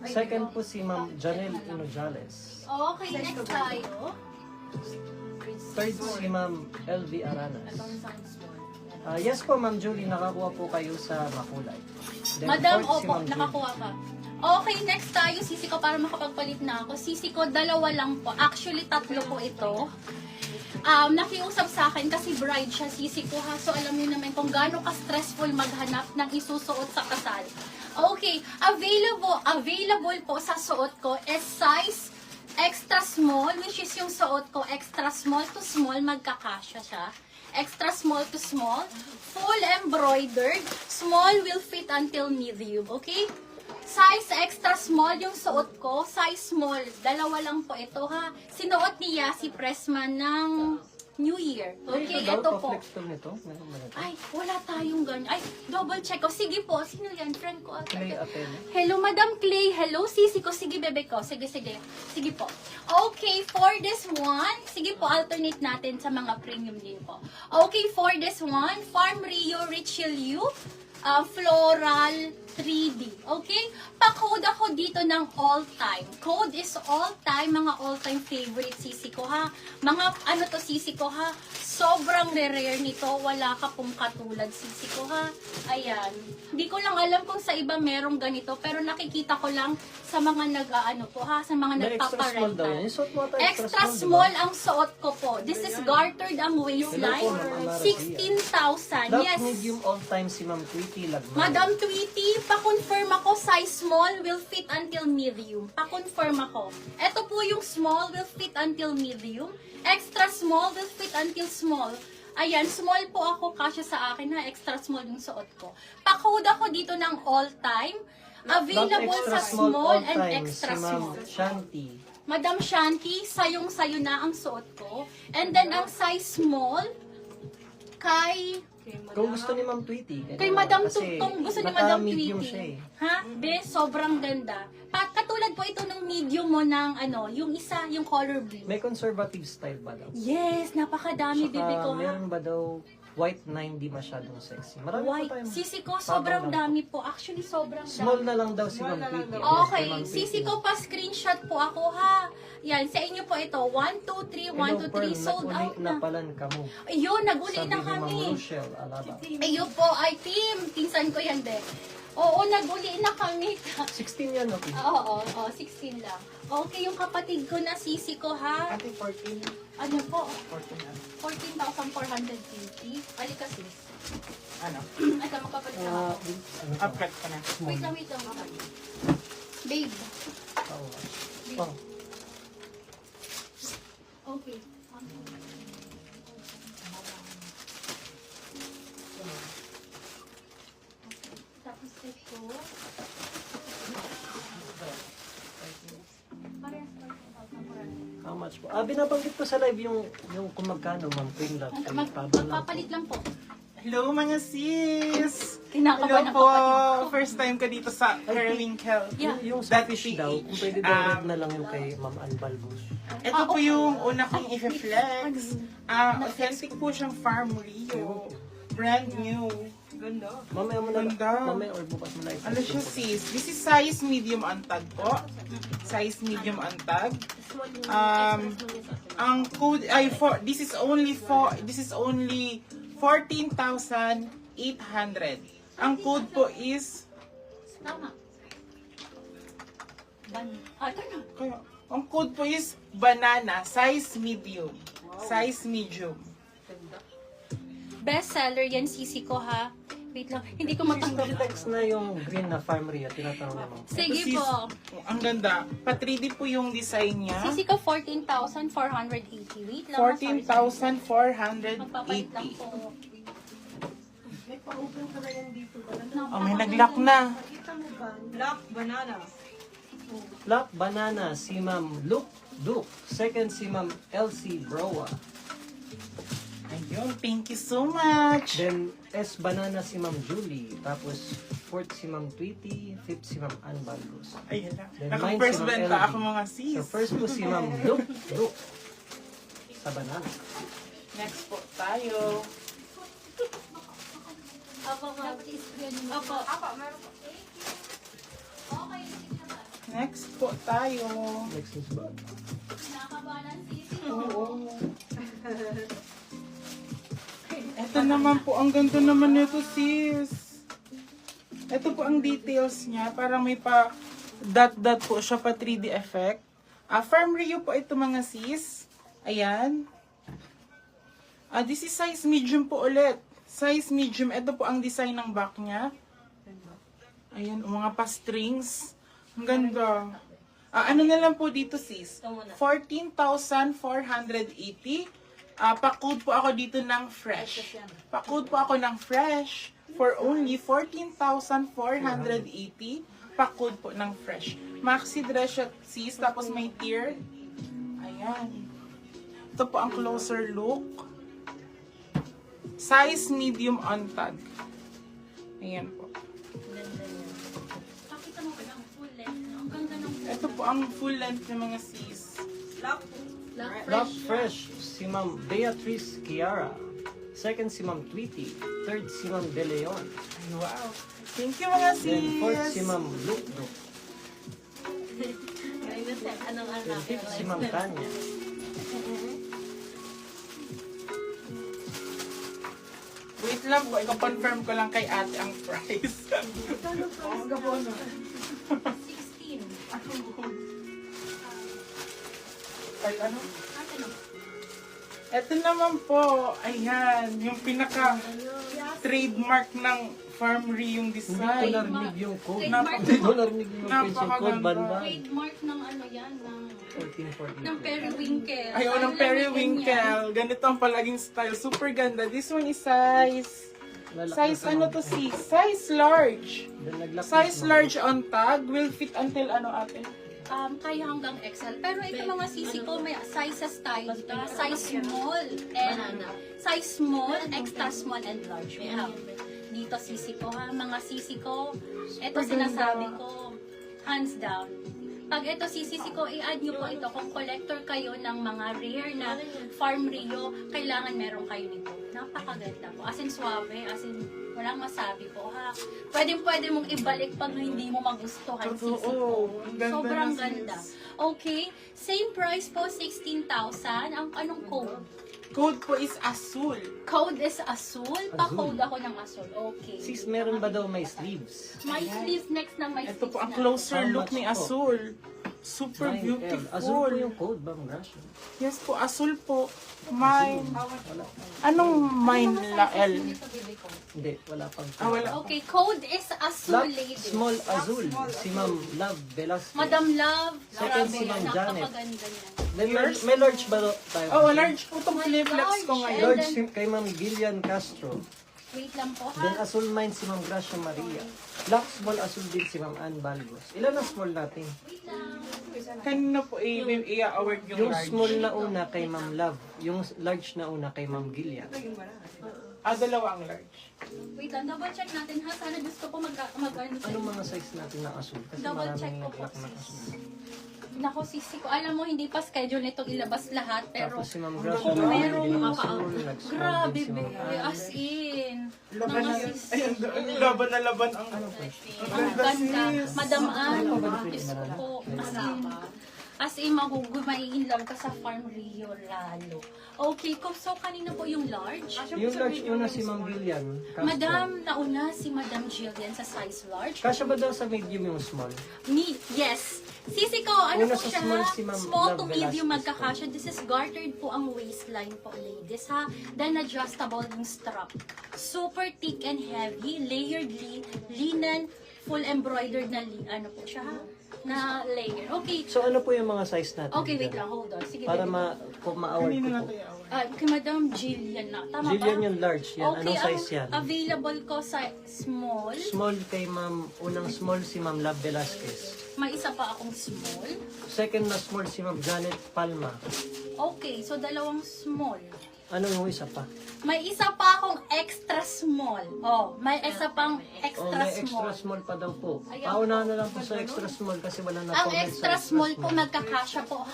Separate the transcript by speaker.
Speaker 1: Second po si Ma'am Janelle Inojales.
Speaker 2: Okay, next tayo.
Speaker 1: Third si Ma'am LV Aranas. Yes po, Ma'am Julie, nakakuha po kayo sa makulay. Then,
Speaker 2: Madam,
Speaker 1: fourth si
Speaker 2: opo,
Speaker 1: Ma'am Julie.
Speaker 2: nakakuha ka. Okay, next tayo, sisi ko para makapagpalit na ako. Sisi ko, dalawa lang po. Actually, tatlo po ito. Nakiusap sa akin kasi bride siya, sisi ko ha. So, alam niyo naman kung gaano ka-stressful maghanap ng isusuot sa kasal. Okay, available po sa suot ko is size extra small, which is yung suot ko, extra small to small, magkakasya siya. Extra small to small, full embroidered, small will fit until medium, okay? Size extra small yung suot ko, size small, dalawa lang po ito ha. Sinuot niya si Pressman ng New Year. Okay, ito po.
Speaker 1: Nito? Meron ba nito?
Speaker 2: Ay, wala tayong ganyan. Ay, double check ko. Sige po, sino yan? Friend ko.
Speaker 1: Clay Atene.
Speaker 2: Hello, Madam Clay. Hello, sisi ko. Sige, bebe ko. Sige, sige. Sige po. Okay, for this one, sige po, alternate natin sa mga premium din po. Okay, for this one, Farm Rio Richelieu, floral 3D. Okay? Pa-code ako dito ng all-time. Code is all-time, mga all-time favorite sisi ko ha. Mga ano to sisi ko ha. Sobrang rare nito. Wala ka pong katulad sisi ko ha. Ayan. Hindi ko lang alam kung sa iba merong ganito. Pero nakikita ko lang sa mga nag-ano po ha. Sa mga
Speaker 1: May extra small daw
Speaker 2: nagpaparenta.
Speaker 1: yan. Yung suot mo ata
Speaker 2: Extra
Speaker 1: diba?
Speaker 2: small ang suot ko po. This is gartered ang waistline.
Speaker 1: Hello po, Ma'am Amara
Speaker 2: 16,000.
Speaker 1: Love
Speaker 2: Yes.
Speaker 1: medium all-time si Ma'am Tweety Lagman.
Speaker 2: Madam Tweety, pa-confirm ako, size small will fit until medium. Pa-confirm ako. Ito po yung small will fit until medium. Extra small will fit until small. Ayan, small po ako, kasya sa akin ha. Extra small yung suot ko. Pa-code ako dito ng all-time. Available
Speaker 1: Love extra
Speaker 2: sa small and
Speaker 1: all-time
Speaker 2: extra
Speaker 1: si Ma'am
Speaker 2: small.
Speaker 1: Shanti.
Speaker 2: Madam Shanti, sayong-sayo na ang suot ko. And then, ang size small, kay...
Speaker 1: Kung gusto ni Ma'am Tweety.
Speaker 2: Kay Madam kung gusto ni Madam
Speaker 1: medium
Speaker 2: Tweety.
Speaker 1: siya eh.
Speaker 2: Ha? Be, sobrang ganda. Katulad po ito ng medium mo ng ano, yung isa, yung color blue.
Speaker 1: May conservative style ba daw?
Speaker 2: Yes, napakadami,
Speaker 1: Saka
Speaker 2: bebe ko ha.
Speaker 1: meron ba daw white na hindi masyadong sexy? Marami
Speaker 2: White.
Speaker 1: pa tayong...
Speaker 2: Sisi ko, sobrang
Speaker 1: Parang
Speaker 2: dami po. Actually, sobrang
Speaker 1: Small
Speaker 2: dami.
Speaker 1: na lang daw si Ma'am Tweety.
Speaker 2: Okay,
Speaker 1: Kay Ma'am
Speaker 2: sisi
Speaker 1: Tweety.
Speaker 2: ko pa screenshot po ako ha. Yan, sa inyo po ito. 1, 2, 3, 1, 2, 3, sold out
Speaker 1: na
Speaker 2: na.
Speaker 1: palan ka mo.
Speaker 2: Ayun, naguli
Speaker 1: Sabi
Speaker 2: na
Speaker 1: ni Ma'am
Speaker 2: kami.
Speaker 1: Rochelle Alaba.
Speaker 2: Ayun po, ay team. Pinsan ko yan din. Oo, naguli na kami.
Speaker 1: 16 yan, okay?
Speaker 2: Oo, 16 lang. Okay, yung kapatid ko na sisi ko ha.
Speaker 3: Ate, 14.
Speaker 2: Ano po?
Speaker 3: 14 ano?
Speaker 2: 14,450. Halika sis.
Speaker 3: Ano?
Speaker 2: Ay, magpapalit na ako.
Speaker 3: Upcut ka na.
Speaker 2: Wait lang kapatid. Babe.
Speaker 1: Oh.
Speaker 2: Okay. Tapos ito. Parehas pa rin.
Speaker 1: How much po? Binabanggit ko sa live yung kung magkano, Ma'am Queen Love.
Speaker 2: Magpapalit lang po.
Speaker 3: Hello mga sis!
Speaker 2: Kinakabahan
Speaker 3: Hello
Speaker 2: ang
Speaker 3: po!
Speaker 2: kapatid ko.
Speaker 3: First time ka dito sa Kerwinkle.
Speaker 2: Yeah.
Speaker 1: Yung
Speaker 3: That
Speaker 1: Scottish
Speaker 3: PH.
Speaker 1: daw, kung pwede daw red na lang yung kay Ma'am Ann Balbus.
Speaker 3: Ito po yung una kong i-flex. Authentic po siyang Farm Rio. Brand new. Ganda.
Speaker 1: Mamaya mo na,
Speaker 3: Ganda.
Speaker 1: mamaya or bukas mo na
Speaker 3: Ano siya sis? This is size medium antag po. Size medium antag. Ang code ay this is only 14,800. Ang code po is
Speaker 2: Tama. Ito na.
Speaker 3: kaya, ang code po is banana size medium. Size medium.
Speaker 2: Best seller yan, sisi ko ha. Wait lang, hindi ko matanggal.
Speaker 1: Text na yung green na Farm Rio, tinatanong naman.
Speaker 2: Sige
Speaker 3: Sis,
Speaker 2: po.
Speaker 3: Ang ganda. Pa 3D po yung design niya.
Speaker 2: Sisi ko 14,480. Wait lang. ha, sorry, sorry.
Speaker 3: 14,480.
Speaker 2: Magpapalit lang po.
Speaker 3: Oh, may nag-lock na.
Speaker 1: Black Banana, si Ma'am Luke Duke. Second, si Ma'am Elsie Broa.
Speaker 3: Ayun, thank you so much.
Speaker 1: Then, S Banana, si Ma'am Julie. Tapos, fourth, si Ma'am Tweety. Fifth, si Ma'am Ann Balbus.
Speaker 3: Ayun na.
Speaker 1: Then,
Speaker 3: Naka-first
Speaker 1: mine si Ma'am
Speaker 3: band pa
Speaker 1: LB.
Speaker 3: ako mga sis.
Speaker 1: So, first po si Ma'am Luke Duke. Sa Banana.
Speaker 3: Next po tayo.
Speaker 2: Apo, meron po. Okay, sige naman.
Speaker 3: Next po tayo.
Speaker 1: Next is ba?
Speaker 2: Nakabalan sisi ko.
Speaker 3: Oo. Ito naman po, ang ganda naman nito, sis. Ito po ang details niya. Parang may pa dot-dot po siya, pa 3D effect. Firm Rio po ito mga sis. Ayan. This is size medium po ulit. Size medium. Ito po ang design ng back niya. Ayan, mga pa-strings. Ang ganda. Ano na lang po dito sis? 14,480. Pa-code po ako dito ng fresh. Pa-code po ako ng fresh for only 14,480. Pa-code po ng fresh. Maxi dress siya sis, tapos may tier. Ayan. Ito po ang closer look. Size medium on tag. Ayan po.
Speaker 2: Pakita mo ba ng full length? Ang ganda ng
Speaker 3: Ito po ang full length ng mga sis.
Speaker 1: Love Fresh, si Ma'am Beatrice Kiara. Second, si Ma'am Tweety. Third, si Ma'am De Leon.
Speaker 3: Ay, wow. Thank you mga sis.
Speaker 1: Then fourth, si Ma'am Luke.
Speaker 2: Anong
Speaker 1: Then fifth, si Ma'am Tanya.
Speaker 3: Wait lang po, i-confirm ko lang kay ate ang price.
Speaker 2: 16.
Speaker 3: Ay, ano?
Speaker 2: Ate no?
Speaker 3: Ito naman po, ayan, yung pinaka trademark ng Farm Rio yung
Speaker 1: Hindi ko
Speaker 3: design.
Speaker 1: narinig yung code.
Speaker 2: Trademark.
Speaker 1: Hindi ko narinig yung
Speaker 3: Napakaganda.
Speaker 1: code. Banda.
Speaker 2: Trademark ng ano yan, ng
Speaker 1: 1440.
Speaker 2: periwinkle.
Speaker 3: Ayaw ng periwinkle. Ganito ang palaging style. Super ganda. This one is size... Size ano to si? Size large.
Speaker 1: Then naglapit
Speaker 3: Size
Speaker 1: mo.
Speaker 3: large on tag. Will fit until ano ate?
Speaker 2: Kaya hanggang XL. Pero ito mga sisi ko, may sizes tayo dito. Size small and size small, extra small and large. We have dito sisi ko ha. Mga sisi ko, ito sinasabi ko, hands down. Pag ito sisi ko, i-add nyo po ito. Kung collector kayo ng mga rare na Farm Rio, kailangan meron kayo nito. Napakaganda po. As in suave, as in walang masabi po ha. Pwede mong ibalik pag hindi mo magustuhan sisi ko.
Speaker 3: Totoo. Ang ganda
Speaker 2: Sobrang
Speaker 3: na, sis.
Speaker 2: ganda. Okay, same price po, 16,000. Anong code?
Speaker 3: Code po is Azul.
Speaker 2: Code is Azul. Pa-code ako ng Azul. Okay.
Speaker 1: Sis, meron ba daw may sleeves?
Speaker 2: My sleeve next na my
Speaker 3: Ito
Speaker 2: sleeve
Speaker 3: po ang
Speaker 2: na.
Speaker 3: closer
Speaker 1: How
Speaker 3: look
Speaker 1: much
Speaker 3: ni
Speaker 1: po?
Speaker 3: Azul. Super
Speaker 1: 9L.
Speaker 3: beautiful.
Speaker 1: Azul po yung code ba, Ma'am Gracia?
Speaker 3: Yes po, Azul po. Mine. Anong mine la L?
Speaker 1: Hindi, wala pang
Speaker 3: Wala.
Speaker 2: Okay, code is Azul,
Speaker 1: Love,
Speaker 2: ladies.
Speaker 1: small azul. Si Ma'am Love Velasquez.
Speaker 2: Madam Love.
Speaker 1: Second,
Speaker 2: grabe
Speaker 1: si Ma'am
Speaker 2: yan.
Speaker 1: Janet.
Speaker 2: Napakaganda niyan.
Speaker 1: Then, may large ba tayo?
Speaker 3: Oh, large po itong flex ko ngayon.
Speaker 1: Large kay Ma'am Gillian Castro.
Speaker 2: Wait lang po
Speaker 1: Then
Speaker 2: ha.
Speaker 1: azul mine si Ma'am Gracia Maria. Black small azul din si Ma'am Ann Balgos. Ilan ang small natin?
Speaker 3: Kanina po i-award yung
Speaker 1: Yung
Speaker 3: large.
Speaker 1: small na una kay Ma'am Love. Yung large na una kay Ma'am Gillian.
Speaker 3: Dalawa ang large.
Speaker 2: Wait lang, double check natin ha. Sana gusto ko mag-ano sa
Speaker 1: Anong mga size natin na azul? Kasi
Speaker 2: Double check
Speaker 1: maraming
Speaker 2: ko po,
Speaker 1: black na
Speaker 2: sis.
Speaker 1: azul.
Speaker 2: Nako, sisi ko. Alam mo, hindi pa schedule nitong ilabas lahat. Pero
Speaker 1: Tapos si Ma'am Gracia
Speaker 2: kung
Speaker 1: Maria
Speaker 2: merong
Speaker 1: din ang
Speaker 2: maka-
Speaker 1: azul. Nag-small
Speaker 2: grabe
Speaker 1: din si
Speaker 2: be.
Speaker 1: Ma'am Ann.
Speaker 2: As in.
Speaker 3: Laban
Speaker 2: Mga
Speaker 3: na,
Speaker 2: sis.
Speaker 3: ayun, laban na laban ang
Speaker 1: Ano po?
Speaker 2: Ang ganda. Madam Ann. Diyos ko po. As in, mai-inlove ka sa Farm Rio lalo. Okay, so kanina po yung large.
Speaker 1: Yung large una si Ma'am Gillian Castro.
Speaker 2: Madam, nauna si Madam Jillian sa size large.
Speaker 1: Kasya ba daw sa medium yung small?
Speaker 2: Yes. Sisi ko, ano
Speaker 1: Una
Speaker 2: po
Speaker 1: sa
Speaker 2: siya
Speaker 1: small
Speaker 2: ha?
Speaker 1: si Ma'am
Speaker 2: Small
Speaker 1: Love
Speaker 2: to medium
Speaker 1: Velasquez
Speaker 2: magkakasya. This is gartered po ang waistline po, ladies ha. Then adjustable yung strap. Super thick and heavy, layered linen, full embroidered na ano po siya ha? Na layer. Okay.
Speaker 1: So ano po yung mga size natin?
Speaker 2: Okay, wait lang. Hold on. Sige,
Speaker 1: Para
Speaker 2: dali.
Speaker 1: kung ma-award ko
Speaker 3: kanina
Speaker 1: po.
Speaker 3: natin i-award.
Speaker 2: Kay Madam Jillian na. Tama
Speaker 1: Jillian
Speaker 2: ba?
Speaker 1: yung large yan. Anong size yan?
Speaker 2: Available ko sa small.
Speaker 1: Small kay Ma'am, unang small si Ma'am Love Velasquez.
Speaker 2: May isa pa akong small.
Speaker 1: Second na small si Ma'am Janet Palma.
Speaker 2: Okay, so dalawang small.
Speaker 1: Ano yung isa pa?
Speaker 2: May isa pa akong extra small. Oh, may isa pang
Speaker 1: Oh,
Speaker 2: extra
Speaker 1: may extra
Speaker 2: small.
Speaker 1: small pa daw po.
Speaker 2: Ayan.
Speaker 1: Paunahan na lang po sa extra small kasi wala na
Speaker 2: Ang
Speaker 1: comment sa
Speaker 2: extra small po magkakasya po